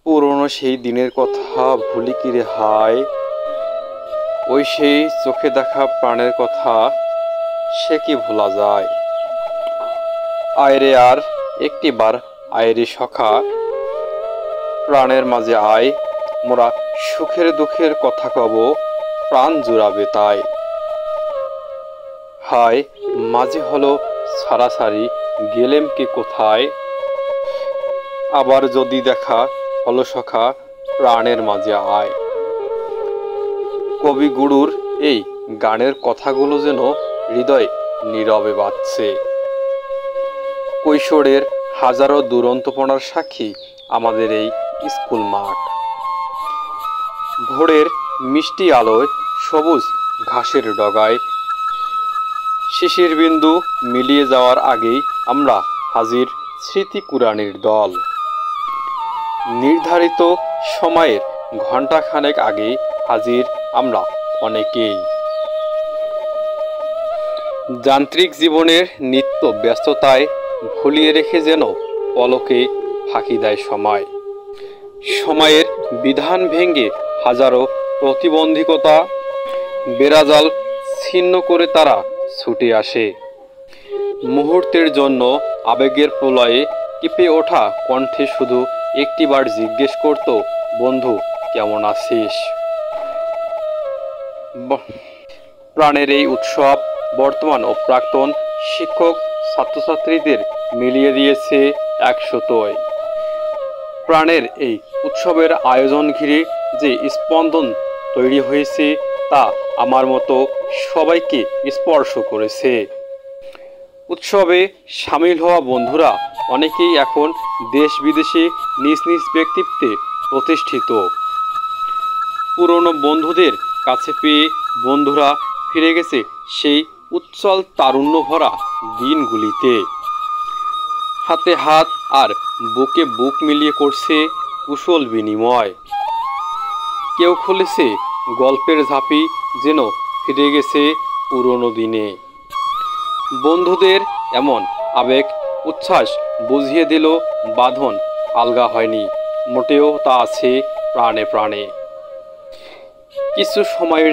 পুরনো সেই দিনের কথা ভুলি কি রে হায়, ওই সেই চোখে দেখা প্রাণের কথা সে কি ভোলা যায়। আয় রে আর একটিবার আয় রে সখা, প্রাণের মাঝে আয়, মোরা সুখের দুঃখের কথা কব, প্রাণ জুড়াবে তাই। হায় মাঝে হলো ছাড়াছাড়ি, গেলেম কি কোথায়, আবার যদি দেখা হলো সখা, প্রাণের মাঝে আয়। কবি গুরুর এই গানের কথাগুলো যেন হৃদয় নীরবে বাজছে। কৈশোরের হাজারো দুরন্তপনার সাক্ষী আমাদের এই স্কুল মাঠ। ভোরের মিষ্টি আলোয় সবুজ ঘাসের ডগায় শিশির বিন্দু মিলিয়ে যাওয়ার আগেই আমরা হাজির স্মৃতি কুড়ানির দল। নির্ধারিত সময়ের ঘণ্টাখানেক আগে হাজির আমরা অনেকেই। যান্ত্রিক জীবনের নিত্য ব্যস্ততায় ভুলিয়ে রেখে যেন পলকে ফাঁকি দেয় সময়। সময়ের বিধান ভেঙে হাজারো প্রতিবন্ধকতা বেড়াজাল ছিন্ন করে তারা ছুটে আসে। মুহূর্তের জন্য আবেগের প্রলয়ে কেঁপে ওঠা কণ্ঠে শুধু একটিবার জিজ্ঞেস করত, বন্ধু কেমন আছিস। প্রাণের এই উৎসব বর্তমান ও প্রাক্তন শিক্ষক ছাত্রছাত্রীদের মিলিয়ে দিয়েছে একসুতোয়। প্রাণের এই উৎসবের আয়োজন ঘিরে যে স্পন্দন তৈরি হয়েছে তা আমার মতো সবাইকে স্পর্শ করেছে। উৎসবে সামিল হওয়া বন্ধুরা অনেকেই এখন দেশ বিদেশে নিজ নিজ ব্যক্তিত্বে প্রতিষ্ঠিত। পুরনো বন্ধুদের কাছে পেয়ে বন্ধুরা ফিরে গেছে সেই উচ্ছল তারুণ্য ভরা দিনগুলিতে। হাতে হাত আর বুকে বুক মিলিয়ে করছে কুশল বিনিময়। কেউ খুলেছে গল্পের ঝাঁপি, যেন ফিরে গেছে পুরনো দিনে। বন্ধুদের এমন আবেগ উচ্ছ্বাস বুঝিয়ে দিল বাঁধন আলগা হয়নি মোটেও, তা আছে প্রাণে প্রাণে। কিছু সময়ের